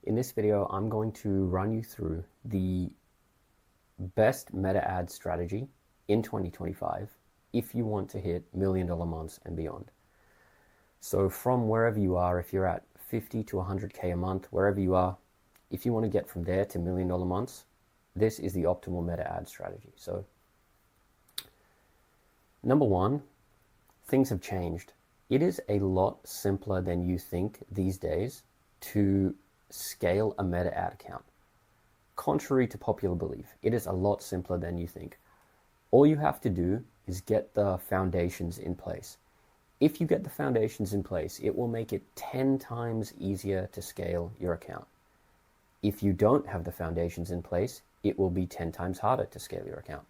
In this video, I'm going to run you through the best meta ad strategy in 2025 if you want to hit $1 million months and beyond. So from wherever you are, if you're at 50 to 100K a month, wherever you are, if you want to get from there to $1 million months, this is the optimal meta ad strategy. So number one, things have changed. It is a lot simpler than you think these days to scale a meta ad account. Contrary to popular belief, it is a lot simpler than you think. All you have to do is get the foundations in place. If you get the foundations in place, it will make it 10 times easier to scale your account. If you don't have the foundations in place, it will be 10 times harder to scale your account.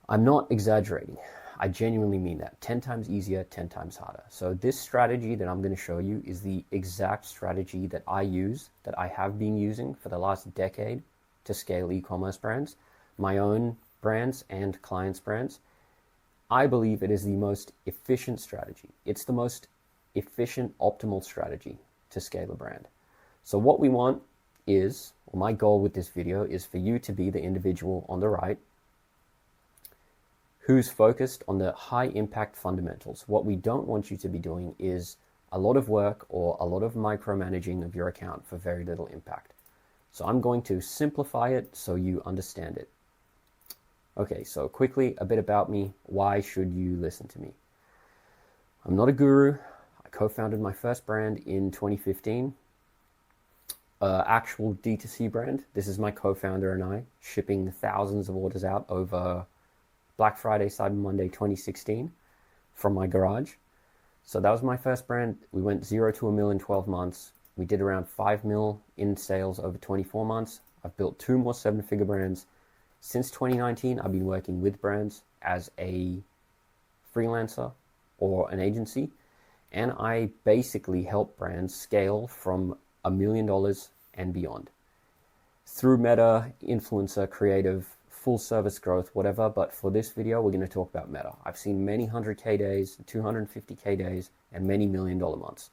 I'm not exaggerating. I genuinely mean that. 10 times easier, 10 times harder. So this strategy that I'm going to show you is the exact strategy that I use, that I have been using for the last decade to scale e-commerce brands, my own brands and clients' brands. I believe it is the most efficient strategy. It's the most efficient, optimal strategy to scale a brand. So what we want is, or my goal with this video is for you to be the individual on the right who's focused on the high impact fundamentals. What we don't want you to be doing is a lot of work or a lot of micromanaging of your account for very little impact. So I'm going to simplify it so you understand it. Okay, so quickly, a bit about me. Why should you listen to me? I'm not a guru. I co-founded my first brand in 2015. Actual D2C brand. This is my co-founder and I, shipping thousands of orders out over Black Friday, Cyber Monday 2016 from my garage. So that was my first brand. We went 0 to $1 million in 12 months. We did around 5 mil in sales over 24 months. I've built 2 more 7-figure brands. Since 2019, I've been working with brands as a freelancer or an agency. And I basically help brands scale from $1 million and beyond through meta, influencer, creative, full service growth, whatever. But for this video, we're going to talk about meta. I've seen many 100K days, 250K days, and many $1 million months.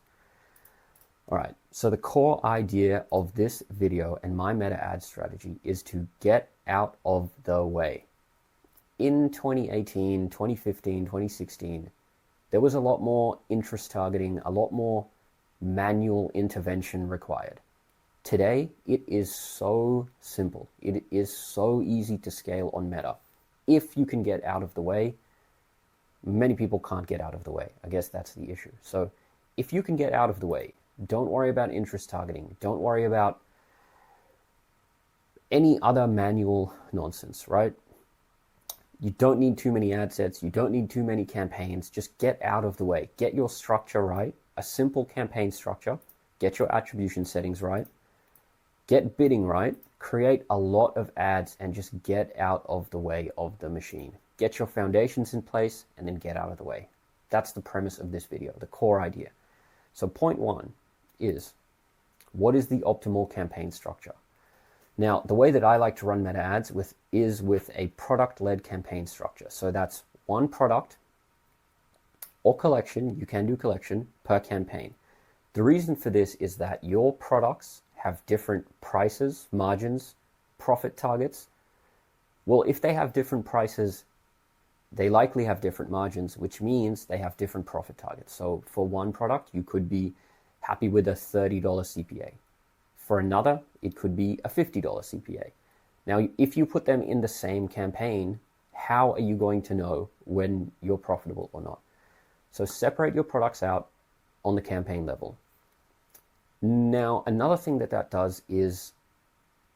All right, so the core idea of this video and my meta ad strategy is to get out of the way. In 2018, 2015, 2016, there was a lot more interest targeting, a lot more manual intervention required. Today, it is so simple. It is so easy to scale on Meta. If you can get out of the way, many people can't get out of the way. I guess that's the issue. So if you can get out of the way, don't worry about interest targeting. Don't worry about any other manual nonsense, right? You don't need too many ad sets. You don't need too many campaigns. Just get out of the way. Get your structure right, a simple campaign structure. Get your attribution settings right. Get bidding right, create a lot of ads, and just get out of the way of the machine. Get your foundations in place and then get out of the way. That's the premise of this video, the core idea. So point one is, what is the optimal campaign structure? Now, the way that I like to run meta ads is with a product-led campaign structure. So that's one product or collection, you can do collection, per campaign. The reason for this is that your products have different prices, margins, profit targets. Well, if they have different prices, they likely have different margins, which means they have different profit targets. So for one product, you could be happy with a $30 CPA. For another, it could be a $50 CPA. Now, if you put them in the same campaign, how are you going to know when you're profitable or not? So separate your products out on the campaign level. Now, another thing that does is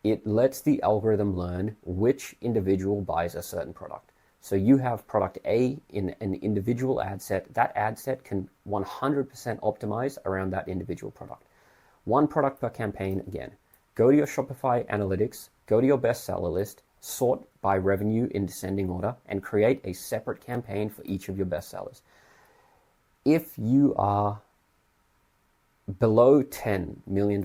it lets the algorithm learn which individual buys a certain product. So you have product A in an individual ad set. That ad set can 100% optimize around that individual product. One product per campaign again. Go to your Shopify analytics, go to your bestseller list, sort by revenue in descending order, and create a separate campaign for each of your bestsellers. If you are below $10 million,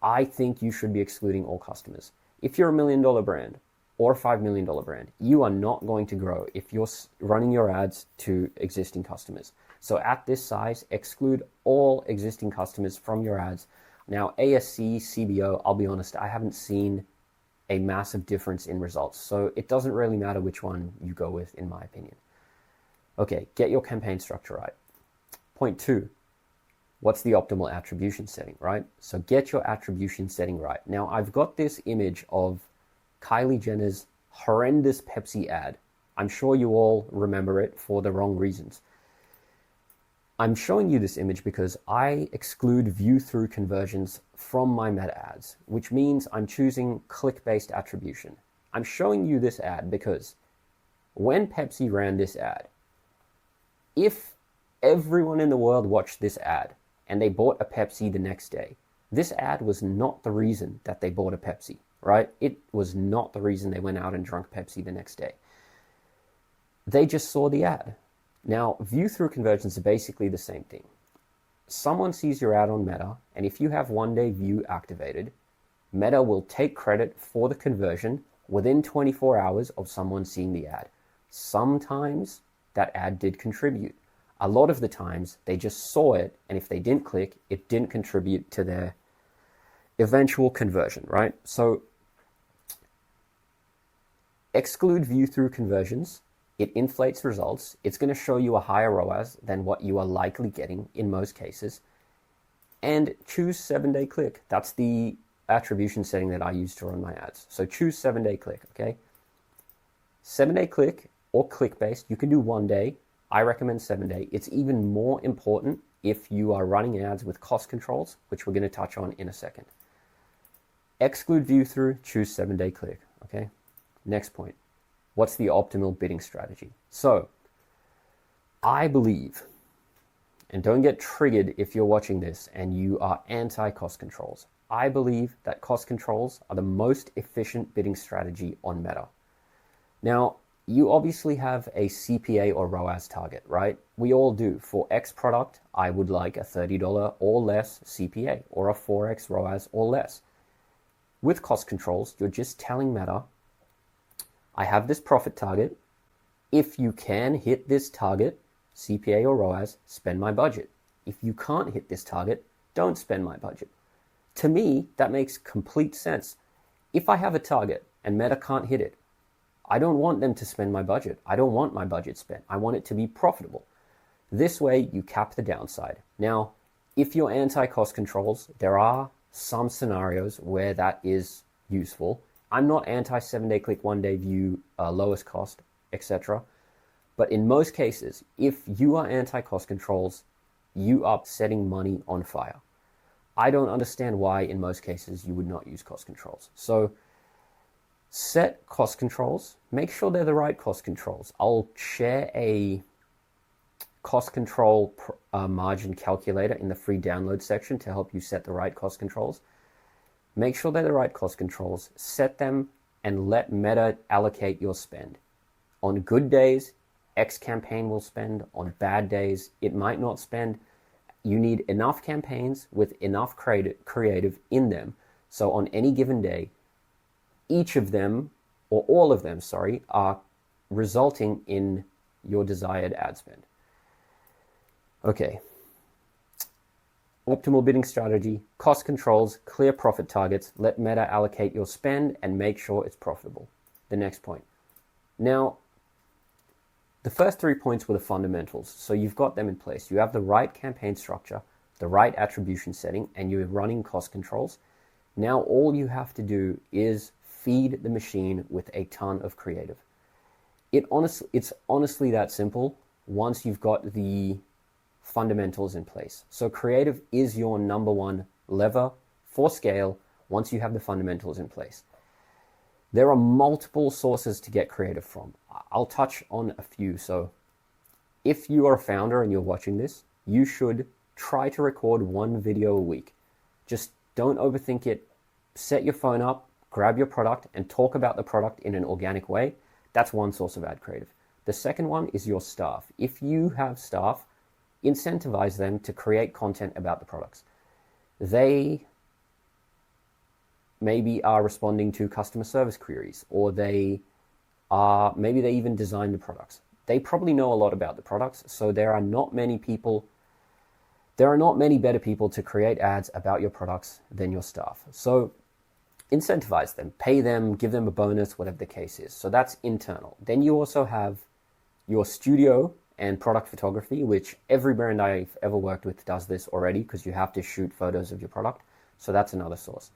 I think you should be excluding all customers. If you're $1 million brand or a $5 million brand, you are not going to grow if you're running your ads to existing customers. So at this size, exclude all existing customers from your ads Now, ASC, CBO, I'll be honest, I haven't seen a massive difference in results. So it doesn't really matter which one you go with, in my opinion. Okay, get your campaign structure right. Point 2, what's the optimal attribution setting, right? So get your attribution setting right. Now, I've got this image of Kylie Jenner's horrendous Pepsi ad. I'm sure you all remember it for the wrong reasons. I'm showing you this image because I exclude view-through conversions from my meta ads, which means I'm choosing click-based attribution. I'm showing you this ad because when Pepsi ran this ad, if everyone in the world watched this ad and they bought a Pepsi the next day, this ad was not the reason that they bought a Pepsi, right? It was not the reason they went out and drank Pepsi the next day. They just saw the ad. Now, view-through conversions are basically the same thing. Someone sees your ad on Meta, and if you have one-day view activated, Meta will take credit for the conversion within 24 hours of someone seeing the ad. Sometimes that ad did contribute. A lot of the times, they just saw it, and if they didn't click, it didn't contribute to their eventual conversion, right? So, exclude view-through conversions. It inflates results. It's going to show you a higher ROAS than what you are likely getting in most cases. And choose 7-day click. That's the attribution setting that I use to run my ads. So choose 7-day click, okay? 7-day click or click-based. You can do 1 day. I recommend 7-day. It's even more important if you are running ads with cost controls, which we're going to touch on in a second. Exclude view-through, choose 7-day click, okay? Next point. What's the optimal bidding strategy? So, I believe, and don't get triggered if you're watching this and you are anti-cost controls, I believe that cost controls are the most efficient bidding strategy on Meta. Now, you obviously have a CPA or ROAS target, right? We all do. For X product, I would like a $30 or less CPA or a 4X ROAS or less. With cost controls, you're just telling Meta, I have this profit target. If you can hit this target, CPA or ROAS, spend my budget. If you can't hit this target, don't spend my budget. To me, that makes complete sense. If I have a target and Meta can't hit it, I don't want them to spend my budget. I don't want my budget spent. I want it to be profitable. This way, you cap the downside. Now, if you're anti-cost controls, there are some scenarios where that is useful. I'm not anti 7-day click, 1-day view, lowest cost, etc. But in most cases, if you are anti-cost controls, you are setting money on fire. I don't understand why in most cases you would not use cost controls. So set cost controls, make sure they're the right cost controls. I'll share a cost control margin calculator in the free download section to help you set the right cost controls. Make sure they're the right cost controls, set them, and let Meta allocate your spend. On good days, X campaign will spend. On bad days, it might not spend. You need enough campaigns with enough creative in them. So on any given day, each of them, or all of them, are resulting in your desired ad spend. Okay. Optimal bidding strategy, cost controls, clear profit targets, let Meta allocate your spend and make sure it's profitable. The next point. Now, the first 3 points were the fundamentals. So you've got them in place. You have the right campaign structure, the right attribution setting, and you're running cost controls. Now all you have to do is feed the machine with a ton of creative. It's honestly that simple once you've got the fundamentals in place. So creative is your number one lever for scale once you have the fundamentals in place. There are multiple sources to get creative from. I'll touch on a few. So if you are a founder and you're watching this, you should try to record 1 video a week. Just don't overthink it. Set your phone up, grab your product, and talk about the product in an organic way. That's one source of ad creative. The second one is your staff. If you have staff, incentivize them to create content about the products. They maybe are responding to customer service queries, or maybe they even design the products. They probably know a lot about the products, so there are not many people There are not many better people to create ads about your products than your staff. So incentivize them, pay them, give them a bonus, whatever the case is. So that's internal. Then you also have your studio and product photography, which every brand I've ever worked with does this already because you have to shoot photos of your product. So that's another source.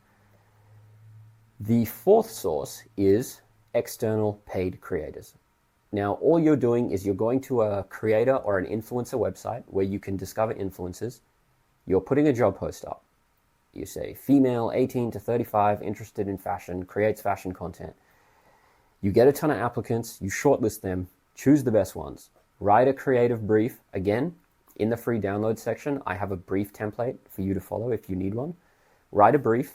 The fourth source is external paid creators. Now, all you're doing is you're going to a creator or an influencer website where you can discover influencers. You're putting a job post up. You say, female 18 to 35, interested in fashion, creates fashion content. You get a ton of applicants, you shortlist them, choose the best ones. Write a creative brief. Again, in the free download section, I have a brief template for you to follow if you need one. Write a brief,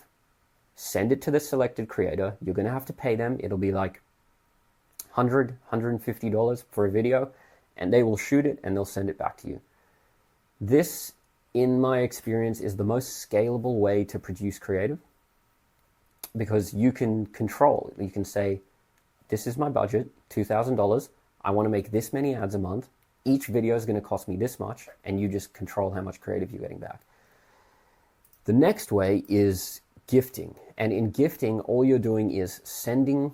send it to the selected creator. You're going to have to pay them. It'll be like $100, $150 for a video, and they will shoot it and they'll send it back to you. This, in my experience, is the most scalable way to produce creative because you can control. You can say, this is my budget, $2,000. I want to make this many ads a month. Each video is going to cost me this much, and you just control how much creative you're getting back. The next way is gifting. And in gifting, all you're doing is sending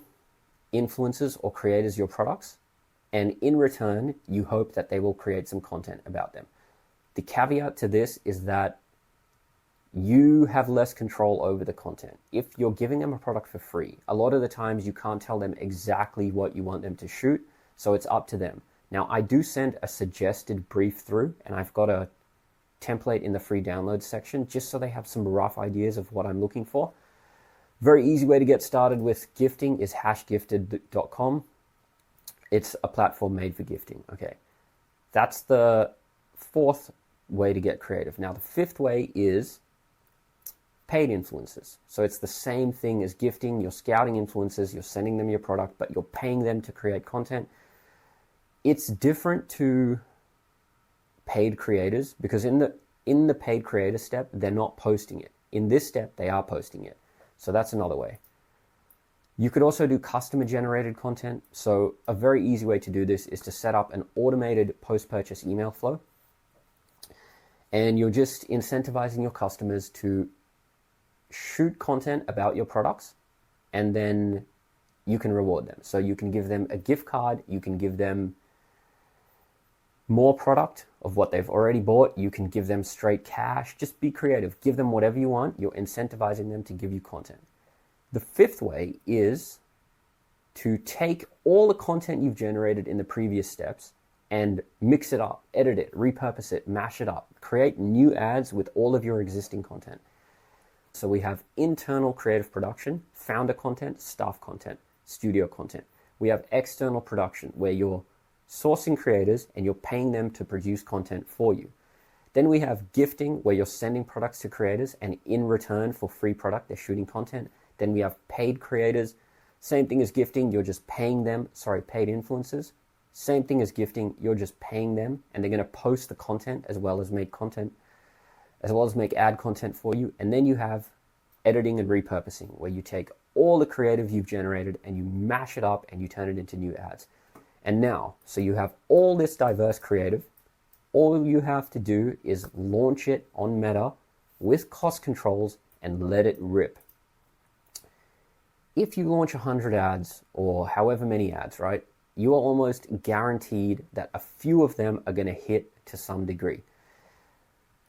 influencers or creators your products, and in return, you hope that they will create some content about them. The caveat to this is that you have less control over the content. If you're giving them a product for free, a lot of the times you can't tell them exactly what you want them to shoot, so it's up to them. Now, I do send a suggested brief through, and I've got a template in the free download section just so they have some rough ideas of what I'm looking for. Very easy way to get started with gifting is hashgifted.com. It's a platform made for gifting. Okay, that's the fourth way to get creative. Now, the fifth way is paid influencers. So it's the same thing as gifting. You're scouting influencers, you're sending them your product, but you're paying them to create content. It's different to paid creators because in the paid creator step, they're not posting it. In this step, they are posting it. So that's another way. You could also do customer generated content. So a very easy way to do this is to set up an automated post-purchase email flow. And you're just incentivizing your customers to shoot content about your products, and then you can reward them. So you can give them a gift card, you can give them more product of what they've already bought, you can give them straight cash. Just be creative, give them whatever you want. You're incentivizing them to give you content. The fifth way is to take all the content you've generated in the previous steps and mix it up, edit it, repurpose it, mash it up, create new ads with all of your existing content. So we have internal creative production, founder content, staff content, studio content. We have external production where you're sourcing creators and you're paying them to produce content for you. Then we have gifting where you're sending products to creators and in return for free product, they're shooting content. Then we have paid creators. Same thing as gifting, you're just paying them, paid influencers. Same thing as gifting, you're just paying them and they're going to post the content as well as make ad content for you. And then you have editing and repurposing where you take all the creative you've generated and you mash it up and you turn it into new ads. And now, so you have all this diverse creative. All you have to do is launch it on Meta with cost controls and let it rip. If you launch 100 ads or however many ads, right, you are almost guaranteed that a few of them are going to hit to some degree.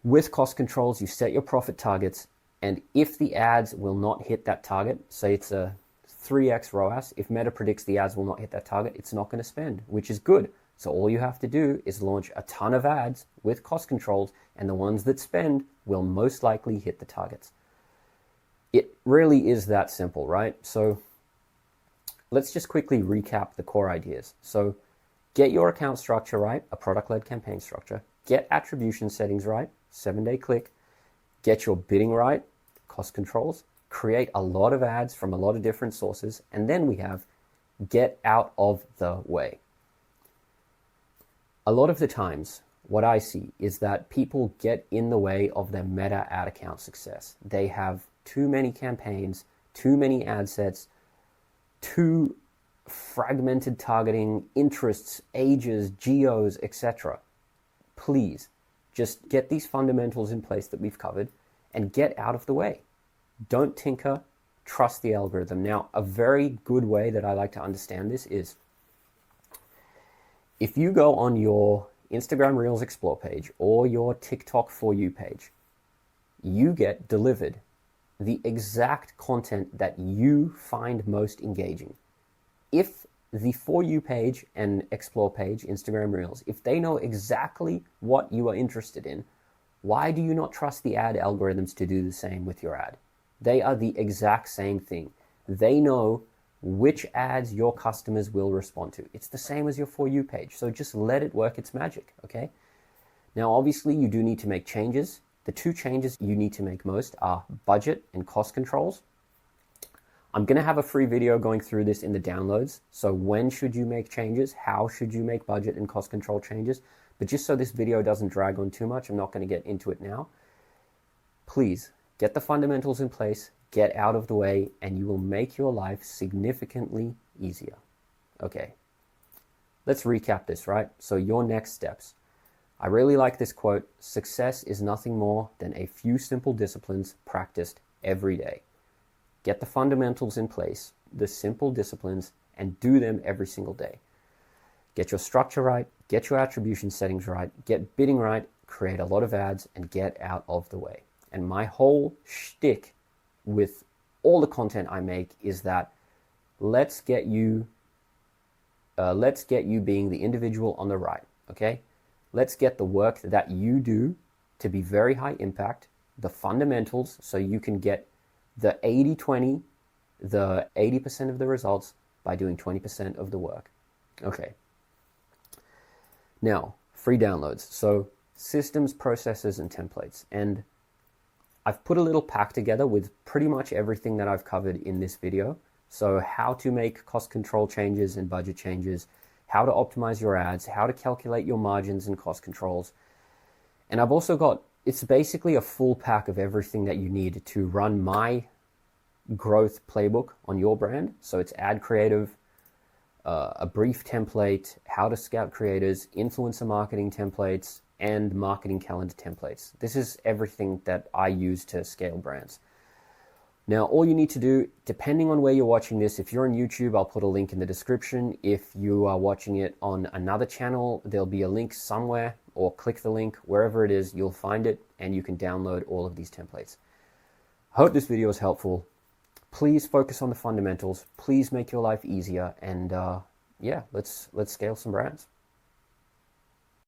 With cost controls, you set your profit targets, and if the ads will not hit that target, say it's a 3x ROAS, if Meta predicts the ads will not hit that target, it's not going to spend, which is good. So all you have to do is launch a ton of ads with cost controls, and the ones that spend will most likely hit the targets. It really is that simple, right? So let's just quickly recap the core ideas. So get your account structure right, a product-led campaign structure. Get attribution settings right, 7-day click. Get your bidding right, cost controls. Create a lot of ads from a lot of different sources. And then we have get out of the way. A lot of the times, what I see is that people get in the way of their Meta ad account success. They have too many campaigns, too many ad sets, too fragmented targeting, interests, ages, geos, etc. Please Just get these fundamentals in place that we've covered and get out of the way. Don't tinker, trust the algorithm. Now, a very good way that I like to understand this is if you go on your Instagram Reels Explore page or your TikTok For You page, you get delivered the exact content that you find most engaging. If the For You page and Explore page, Instagram Reels, if they know exactly what you are interested in, why do you not trust the ad algorithms to do the same with your ad? They are the exact same thing. They know which ads your customers will respond to. It's the same as your For You page. So just let it work its magic, okay? Now, obviously, you do need to make changes. The two changes you need to make most are budget and cost controls. I'm going to have a free video going through this in the downloads. So when should you make changes? How should you make budget and cost control changes? But just so this video doesn't drag on too much, I'm not going to get into it now. Please get the fundamentals in place, get out of the way, and you will make your life significantly easier. Okay, let's recap this, right? So your next steps. I really like this quote: success is nothing more than a few simple disciplines practiced every day. Get the fundamentals in place, the simple disciplines, and do them every single day. Get your structure right, get your attribution settings right, get bidding right, create a lot of ads, and get out of the way. And my whole shtick with all the content I make is that let's get you being the individual on the right, okay? Let's get the work that you do to be very high impact, the fundamentals, so you can get the 80-20, the 80% of the results by doing 20% of the work. Okay. Now, free downloads. So systems, processes, and templates. And I've put a little pack together with pretty much everything that I've covered in this video. So how to make cost control changes and budget changes, how to optimize your ads, how to calculate your margins and cost controls. And I've also got, it's basically a full pack of everything that you need to run my growth playbook on your brand. So it's ad creative, a brief template, how to scout creators, influencer marketing templates, and marketing calendar templates. This is everything that I use to scale brands. Now, all you need to do, depending on where you're watching this, if you're on YouTube, I'll put a link in the description. If you are watching it on another channel, there'll be a link somewhere, or click the link, wherever it is, you'll find it, and you can download all of these templates. Hope this video was helpful. Please focus on the fundamentals. Please make your life easier, and yeah, let's scale some brands.